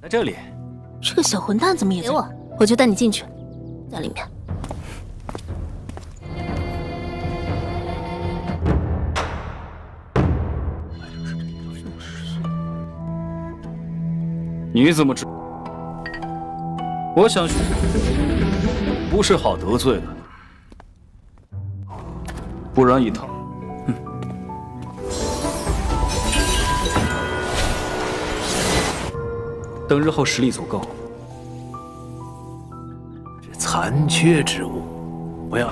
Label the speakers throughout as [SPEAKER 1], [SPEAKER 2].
[SPEAKER 1] 在这里。
[SPEAKER 2] 这个小混蛋怎么也在？给我，我就带你进去，在里面。
[SPEAKER 1] 你怎么知？我想说，不是好得罪的，不然一趟。 等日后实力足够，
[SPEAKER 3] 这残缺之物，不要。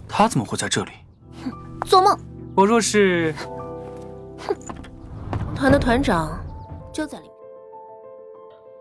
[SPEAKER 1] 他怎么会在这里？
[SPEAKER 2] 哼，做梦！
[SPEAKER 1] 我若是……
[SPEAKER 2] 哼，团的团长就在里面。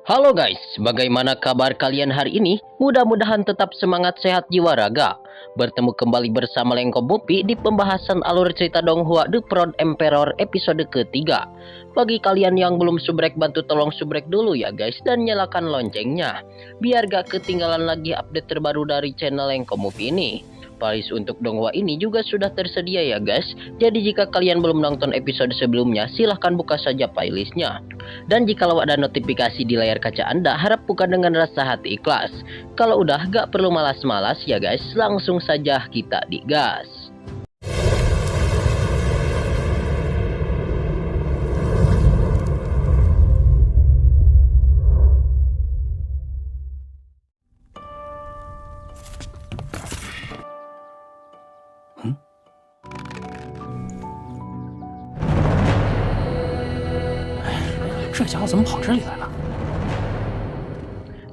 [SPEAKER 4] Halo guys, bagaimana kabar kalian hari ini? Mudah-mudahan tetap semangat sehat jiwa raga. Bertemu kembali bersama Lengko Mupi di pembahasan alur cerita Donghua The Proud Emperor episode ketiga. Bagi kalian yang belum subrek, bantu tolong subrek dulu ya guys, dan nyalakan loncengnya biar gak ketinggalan lagi update terbaru dari channel Lengko Mupi ini. Playlist untuk Donghua ini juga sudah tersedia ya guys. Jadi jika kalian belum nonton episode sebelumnya, silahkan buka saja playlistnya. Dan jikalau ada notifikasi di layar kaca Anda, harap buka dengan rasa hati ikhlas. Kalau udah gak perlu malas-malas ya guys, langsung saja kita digas.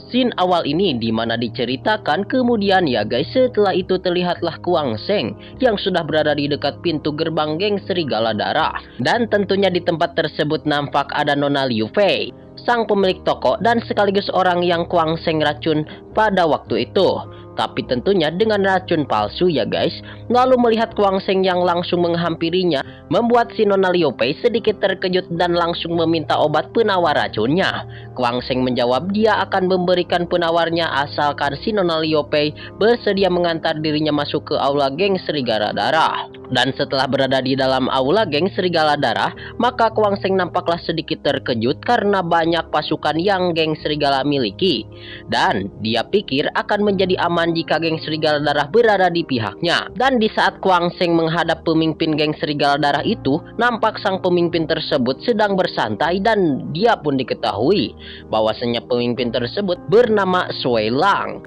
[SPEAKER 4] Scene awal ini dimana diceritakan kemudian ya guys, setelah itu terlihatlah Kuang Sheng yang sudah berada di dekat pintu gerbang geng Serigala Darah. Dan tentunya di tempat tersebut nampak ada Nona Liu Fei, sang pemilik toko dan sekaligus orang yang Kuang Sheng racun pada waktu itu. Tapi tentunya dengan racun palsu ya guys. Lalu melihat Kuang Sheng yang langsung menghampirinya, membuat si Nona Liu Fei sedikit terkejut dan langsung meminta obat penawar racunnya. Kuang Sheng menjawab dia akan memberikan penawarnya asalkan si Nona Liu Fei bersedia mengantar dirinya masuk ke aula geng Serigala Darah. Dan setelah berada di dalam aula geng Serigala Darah, maka Kuang Sheng nampaklah sedikit terkejut karena banyak pasukan yang geng Serigala miliki. Dan dia pikir akan menjadi aman jika geng Serigala Darah berada di pihaknya. Dan di saat Kuang Sheng menghadap pemimpin geng Serigala Darah itu, nampak sang pemimpin tersebut sedang bersantai dan dia pun diketahui bahwasanya pemimpin tersebut bernama Sui Lang.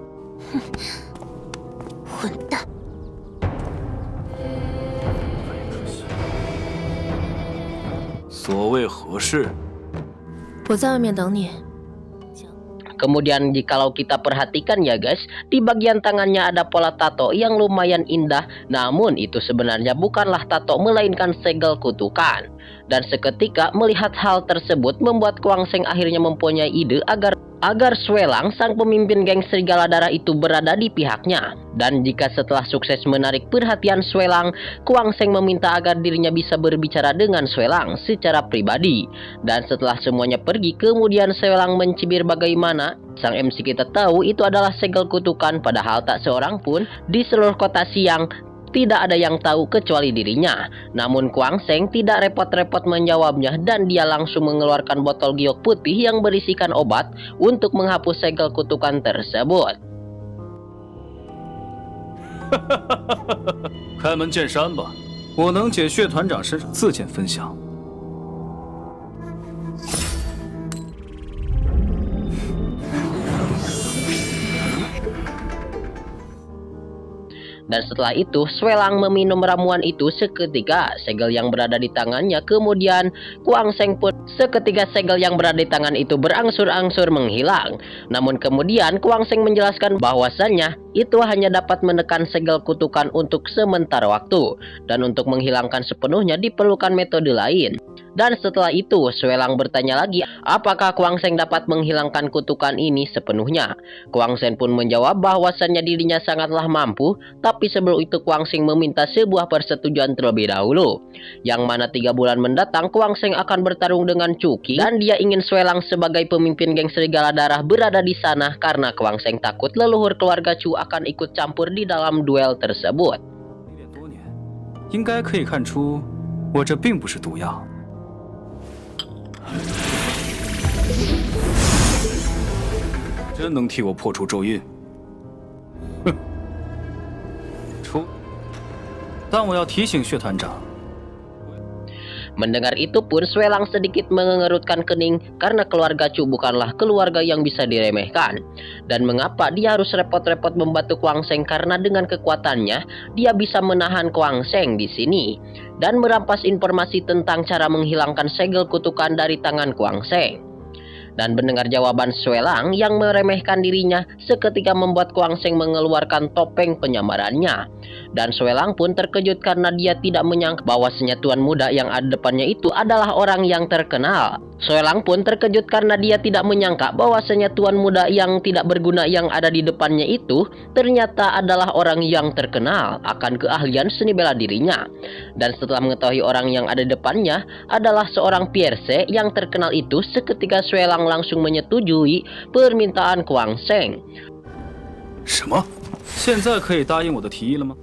[SPEAKER 2] 混蛋！
[SPEAKER 1] 所谓何事？
[SPEAKER 2] 我在外面等你。
[SPEAKER 4] Kemudian jikalau kita perhatikan ya guys, di bagian tangannya ada pola tato yang lumayan indah. Namun itu sebenarnya bukanlah tato melainkan segel kutukan. Dan seketika melihat hal tersebut membuat Kuang Sheng akhirnya mempunyai ide agar Sui Lang sang pemimpin geng Serigala Darah itu berada di pihaknya. Dan jika setelah sukses menarik perhatian Sui Lang, Kuang Sheng meminta agar dirinya bisa berbicara dengan Sui Lang secara pribadi. Dan setelah semuanya pergi, kemudian Sui Lang mencibir bagaimana sang MC kita tahu itu adalah segel kutukan, padahal tak seorang pun di seluruh kota Siang tidak ada yang tahu kecuali dirinya. Namun Kuang Sheng tidak repot-repot menjawabnya dan dia langsung mengeluarkan botol giok putih yang berisikan obat untuk menghapus segel kutukan tersebut.
[SPEAKER 1] 开门见山吧，我能解血团长身上自见分晓。
[SPEAKER 4] Dan setelah itu Sui Lang meminum ramuan itu seketika segel yang berada di tangannya, kemudian Kuang Sheng pun seketika segel yang berada di tangan itu berangsur-angsur menghilang. Namun kemudian Kuang Sheng menjelaskan bahwasannya itu hanya dapat menekan segel kutukan untuk sementara waktu, dan untuk menghilangkan sepenuhnya diperlukan metode lain. Dan setelah itu, Shuelang bertanya lagi, apakah Kuang Sheng dapat menghilangkan kutukan ini sepenuhnya. Kuang Sheng pun menjawab bahwasannya dirinya sangatlah mampu, tapi sebelum itu Kuang Sheng meminta sebuah persetujuan terlebih dahulu. Yang mana 3 bulan mendatang Kuang Sheng akan bertarung dengan Cuki, dan dia ingin Shuelang sebagai pemimpin geng Serigala Darah berada di sana karena Kuang Sheng takut leluhur keluarga Chu akan ikut campur di dalam duel tersebut.
[SPEAKER 1] 应该可以看出，我这并不是毒药。真能替我破除咒印？哼！但我要提醒薛团长。
[SPEAKER 4] Mendengar itu pun Shuelang sedikit mengerutkan kening karena keluarga Chu bukanlah keluarga yang bisa diremehkan. Dan mengapa dia harus repot-repot membantu Kuang Sheng karena dengan kekuatannya dia bisa menahan Kuang Sheng di sini dan merampas informasi tentang cara menghilangkan segel kutukan dari tangan Kuang Sheng. Dan mendengar jawaban Shuelang yang meremehkan dirinya seketika membuat Kuang Sheng mengeluarkan topeng penyamarannya. Dan Shuelang pun terkejut karena dia tidak menyangka bahwasanya tuan muda yang ada depannya itu adalah orang yang terkenal. Shuelang pun terkejut karena dia tidak menyangka bahwasanya tuan muda yang tidak berguna yang ada di depannya itu ternyata adalah orang yang terkenal akan keahlian seni bela dirinya. Dan setelah mengetahui orang yang ada di depannya adalah seorang Pierce yang terkenal itu, seketika Shuelang langsung menyetujui permintaan Kuang Sheng.
[SPEAKER 1] 什么？现在可以答应我的提议了吗？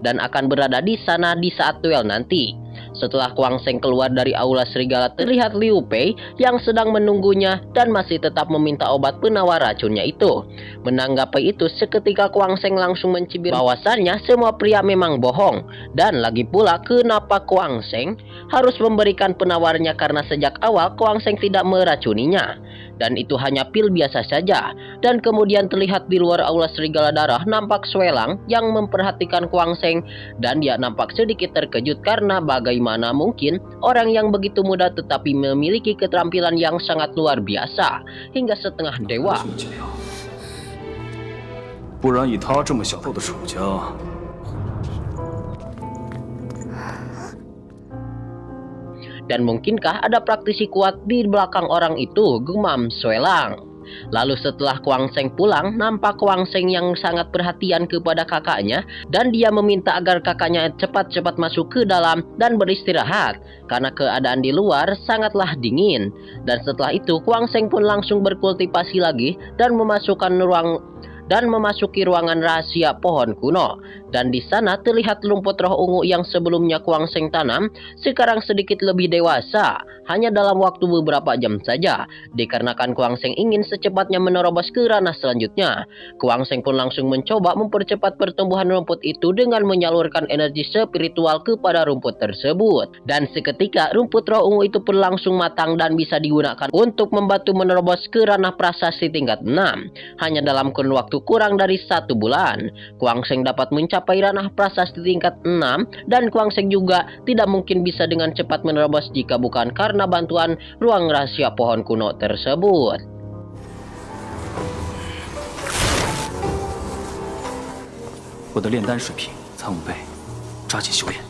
[SPEAKER 4] Dan akan berada di sana di saat duel nanti. Setelah Kuang Sheng keluar dari aula serigala, terlihat Liu Pei yang sedang menunggunya dan masih tetap meminta obat penawar racunnya itu. Menanggapi itu, seketika Kuang Sheng langsung mencibir bahwasannya semua pria memang bohong. Dan lagi pula, kenapa Kuang Sheng harus memberikan penawarnya karena sejak awal Kuang Sheng tidak meracuninya. Dan itu hanya pil biasa saja. Dan kemudian terlihat di luar aula serigala darah nampak Shuelang yang memperhatikan Kuang Sheng, dan dia nampak sedikit terkejut karena bagaimana mungkin orang yang begitu muda tetapi memiliki keterampilan yang sangat luar biasa hingga setengah dewa.
[SPEAKER 1] 不然以他这么小的手家。
[SPEAKER 4] Dan mungkinkah ada praktisi kuat di belakang orang itu, gumam Shuelang. Lalu setelah Kuang Sheng pulang, nampak Kuang Sheng yang sangat perhatian kepada kakaknya dan dia meminta agar kakaknya cepat-cepat masuk ke dalam dan beristirahat karena keadaan di luar sangatlah dingin. Dan setelah itu Kuang Sheng pun langsung berkultivasi lagi dan memasuki ruangan rahasia pohon kuno. Dan di sana terlihat rumput roh ungu yang sebelumnya Kuang Sheng tanam sekarang sedikit lebih dewasa hanya dalam waktu beberapa jam saja, dikarenakan Kuang Sheng ingin secepatnya menerobos ke ranah selanjutnya. Kuang Sheng pun langsung mencoba mempercepat pertumbuhan rumput itu dengan menyalurkan energi spiritual kepada rumput tersebut. Dan seketika rumput roh ungu itu pun langsung matang dan bisa digunakan untuk membantu menerobos ke ranah prasasti tingkat 6 hanya dalam kurun waktu kurang dari 1 bulan. Kuang Sheng dapat mencapai ranah prasasti tingkat 6 dan Kuang Sheng juga tidak mungkin bisa dengan cepat menerobos jika bukan karena bantuan ruang rahasia pohon kuno tersebut.
[SPEAKER 1] 我的炼丹水平残5倍，抓紧修炼。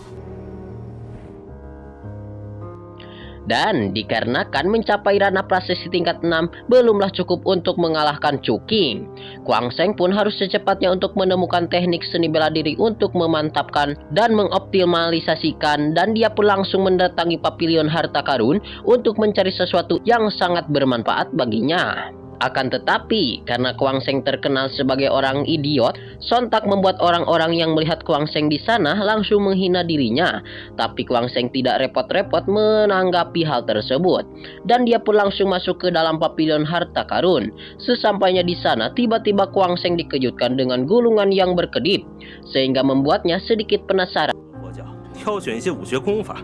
[SPEAKER 4] Dan dikarenakan mencapai ranah prasasti tingkat 6 belumlah cukup untuk mengalahkan Cuking, Kuang Sheng pun harus secepatnya untuk menemukan teknik seni bela diri untuk memantapkan dan mengoptimalisasikan, dan dia pun langsung mendatangi Papilion Harta Karun untuk mencari sesuatu yang sangat bermanfaat baginya. Akan tetapi, karena Kuang Sheng terkenal sebagai orang idiot, sontak membuat orang-orang yang melihat Kuang Sheng di sana langsung menghina dirinya. Tapi Kuang Sheng tidak repot-repot menanggapi hal tersebut, dan dia pun langsung masuk ke dalam Papilion Harta Karun. Sesampainya di sana, tiba-tiba Kuang Sheng dikejutkan dengan gulungan yang berkedip, sehingga membuatnya sedikit penasaran.
[SPEAKER 5] 挑选一些武学功法，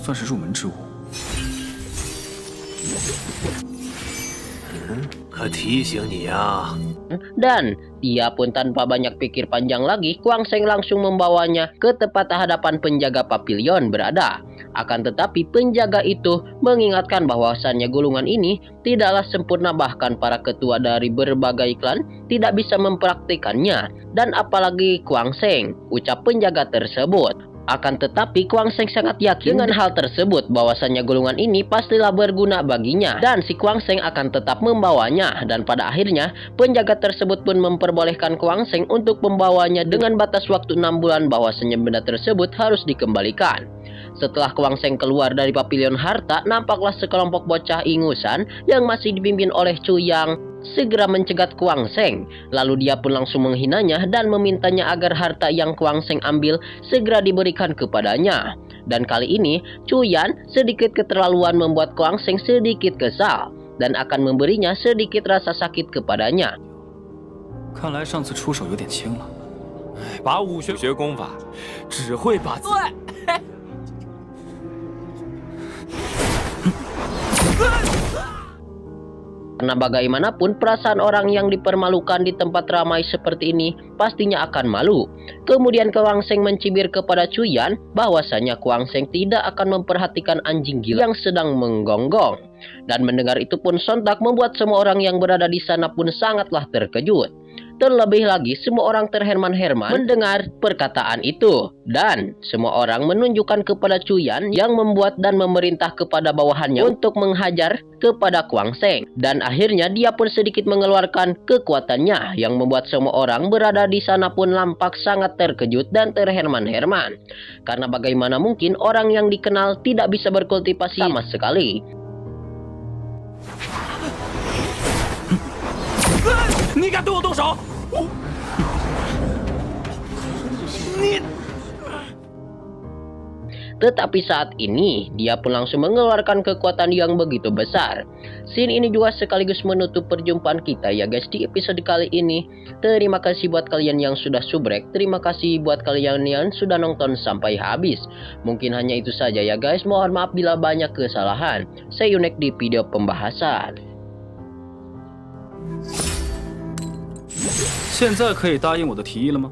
[SPEAKER 1] 算是入门之物。
[SPEAKER 3] 可提醒你啊，
[SPEAKER 4] Dan dia pun tanpa banyak pikir panjang lagi, Kuang Sheng langsung membawanya ke tepat hadapan penjaga papilion berada. Akan tetapi penjaga itu mengingatkan bahwasannya gulungan ini tidaklah sempurna, bahkan para ketua dari berbagai klan tidak bisa mempraktikannya, dan apalagi Kuang Seng, ucap penjaga tersebut. Akan tetapi Kuang Seng sangat yakin dengan hal tersebut, bahwasannya gulungan ini pastilah berguna baginya dan si Kuang Seng akan tetap membawanya, dan pada akhirnya penjaga tersebut pun memperbolehkan Kuang Seng untuk membawanya dengan batas waktu 6 bulan, bahwasannya benda tersebut harus dikembalikan. Setelah Kuang Seng keluar dari papilion harta, nampaklah sekelompok bocah ingusan yang masih dipimpin oleh Chu Yang segera mencegat Kuang Seng. Lalu dia pun langsung menghinanya dan memintanya agar harta yang Kuang Seng ambil segera diberikan kepadanya. Dan kali ini Chu Yan sedikit keterlaluan membuat Kuang Seng sedikit kesal dan akan memberinya sedikit rasa sakit kepadanya.
[SPEAKER 1] 看来上次出手有点轻了。
[SPEAKER 5] 把武学功法只会把自
[SPEAKER 4] Karena bagaimanapun perasaan orang yang dipermalukan di tempat ramai seperti ini pastinya akan malu. Kemudian Kuang Seng mencibir kepada Chu Yan bahwasanya Kuang Seng tidak akan memperhatikan anjing gila yang sedang menggonggong. Dan mendengar itu pun sontak membuat semua orang yang berada di sana pun sangatlah terkejut. Terlebih lagi semua orang terherman-herman mendengar perkataan itu, dan semua orang menunjukkan kepada Chu Yan yang membuat dan memerintah kepada bawahannya untuk menghajar kepada Kuang Seng. Dan akhirnya dia pun sedikit mengeluarkan kekuatannya yang membuat semua orang berada di sana pun nampak sangat terkejut dan terherman-herman. Karena bagaimana mungkin orang yang dikenal tidak bisa berkultivasi sama sekali.
[SPEAKER 5] 你敢对我动手？你
[SPEAKER 4] Tetapi saat ini dia pun langsung mengeluarkan kekuatan yang begitu besar. Scene ini juga sekaligus menutup perjumpaan kita ya guys di episode kali ini. Terima kasih buat kalian yang sudah subrek. Terima kasih buat kalian yang sudah nonton sampai habis. Mungkin hanya itu saja ya guys. Mohon maaf bila banyak kesalahan. See you next di video pembahasan.
[SPEAKER 1] 现在可以答应我的提议了吗？